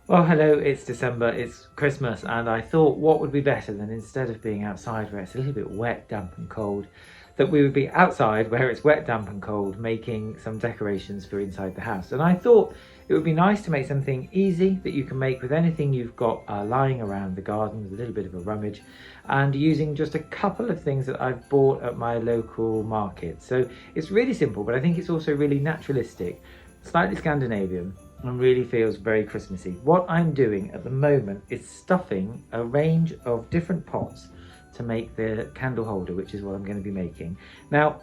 Well, hello, it's December, it's Christmas, and I thought what would be better than instead of being outside where it's a little bit wet, damp and cold, that we would be outside where it's wet, damp and cold, making some decorations for inside the house. And I thought it would be nice to make something easy that you can make with anything you've got lying around the garden with a little bit of a rummage, and using just a couple of things that I've bought at my local market. So it's really simple, but I think it's also really naturalistic, slightly Scandinavian, and really feels very Christmassy. What I'm doing at the moment is stuffing a range of different pots to make the candle holder, which is what I'm going to be making. Now,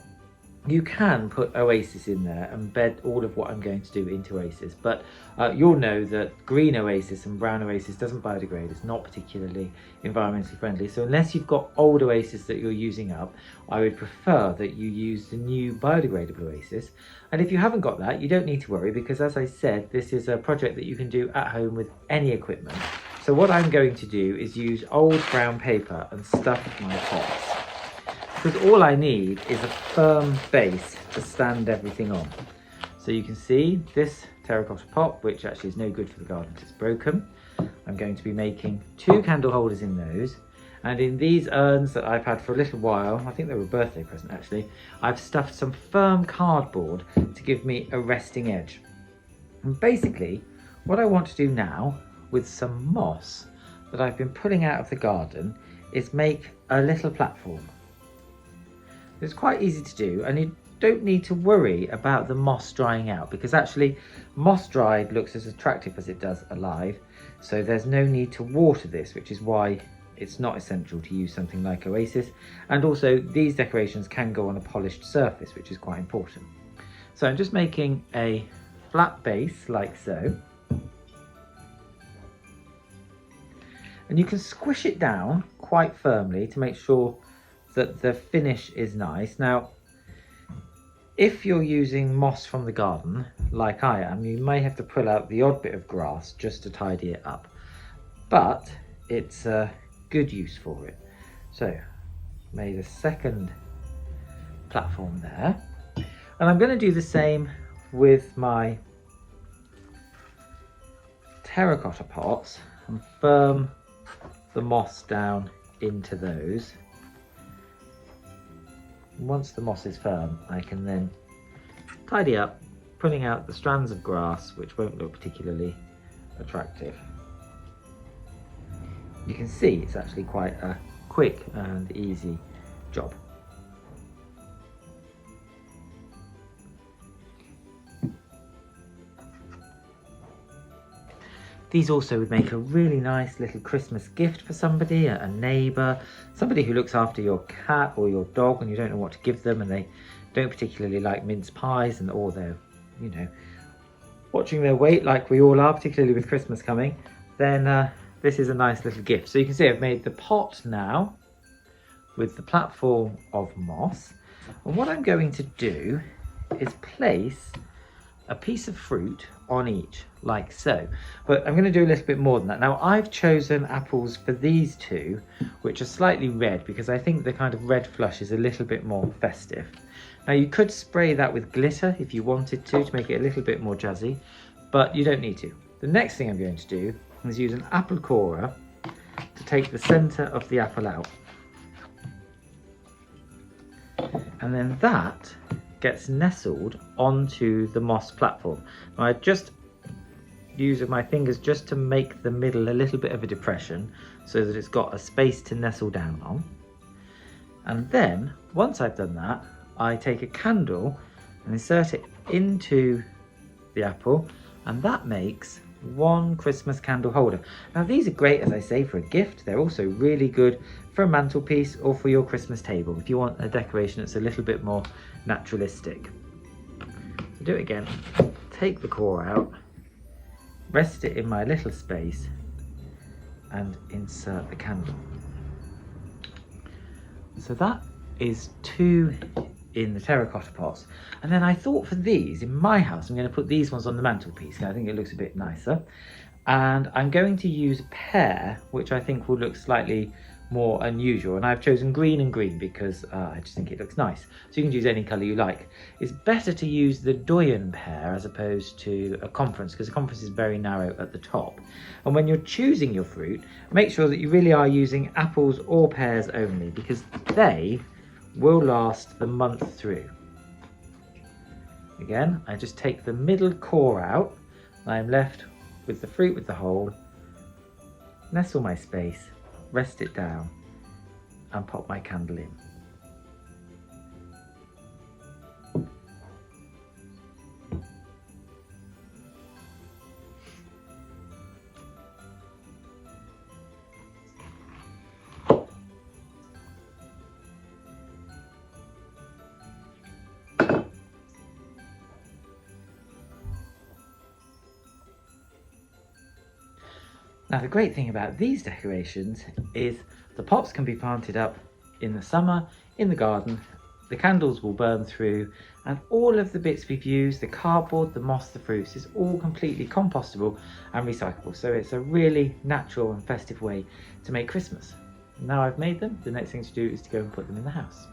you can put Oasis in there and bed all of what I'm going to do into Oasis, but you'll know that green Oasis and brown Oasis doesn't biodegrade. It's not particularly environmentally friendly. So unless you've got old Oasis that you're using up, I would prefer that you use the new biodegradable Oasis. And if you haven't got that, you don't need to worry, because as I said, this is a project that you can do at home with any equipment. So what I'm going to do is use old brown paper and stuff my pots, because all I need is a firm base to stand everything on. So you can see this terracotta pot, which actually is no good for the garden because it's broken. I'm going to be making 2 candle holders in those, and in these urns that I've had for a little while, I think they were a birthday present actually, I've stuffed some firm cardboard to give me a resting edge. And basically what I want to do now with some moss that I've been pulling out of the garden is make a little platform. It's quite easy to do, and you don't need to worry about the moss drying out, because actually moss dried looks as attractive as it does alive, so there's no need to water this, which is why it's not essential to use something like Oasis. And also these decorations can go on a polished surface, which is quite important. So I'm just making a flat base like so, and you can squish it down quite firmly to make sure that the finish is nice. Now, if you're using moss from the garden, like I am, you may have to pull out the odd bit of grass just to tidy it up, but it's a good use for it. So, made a second platform there, and I'm going to do the same with my terracotta pots and firm the moss down into those. Once the moss is firm, I can then tidy up, pulling out the strands of grass which won't look particularly attractive. You can see it's actually quite a quick and easy job. These also would make a really nice little Christmas gift for somebody, a neighbour, somebody who looks after your cat or your dog and you don't know what to give them, and they don't particularly like mince pies, and or they're, you know, watching their weight like we all are, particularly with Christmas coming, then this is a nice little gift. So you can see I've made the pot now with the platform of moss, and what I'm going to do is place a piece of fruit on each, like so. But I'm going to do a little bit more than that. Now, I've chosen apples for these two, which are slightly red, because I think the kind of red flush is a little bit more festive. Now, you could spray that with glitter if you wanted to make it a little bit more jazzy, but you don't need to. The next thing I'm going to do is use an apple corer to take the centre of the apple out. And then that gets nestled onto the moss platform. Now, I just use my fingers just to make the middle a little bit of a depression so that it's got a space to nestle down on. And then once I've done that, I take a candle and insert it into the apple, and that makes 1 Christmas candle holder. Now, these are great, as I say, for a gift. They're also really good for a mantelpiece or for your Christmas table if you want a decoration that's a little bit more naturalistic. So do it again, take the core out, rest it in my little space, and insert the candle. So that is 2 in the terracotta pots. And then I thought for these, in my house, I'm going to put these ones on the mantelpiece. I think it looks a bit nicer. And I'm going to use pear, which I think will look slightly more unusual, and I've chosen green and green because I just think it looks nice. So you can choose any colour you like. It's better to use the doyen pear as opposed to a conference, because a conference is very narrow at the top. And when you're choosing your fruit, make sure that you really are using apples or pears only, because they will last the month through. Again, I just take the middle core out, and I'm left with the fruit with the hole. Nestle my space, rest it down, and pop my candle in. Now the great thing about these decorations is the pots can be planted up in the summer in the garden, the candles will burn through, and all of the bits we've used, the cardboard, the moss, the fruits, is all completely compostable and recyclable. So it's a really natural and festive way to make Christmas. Now I've made them, the next thing to do is to go and put them in the house.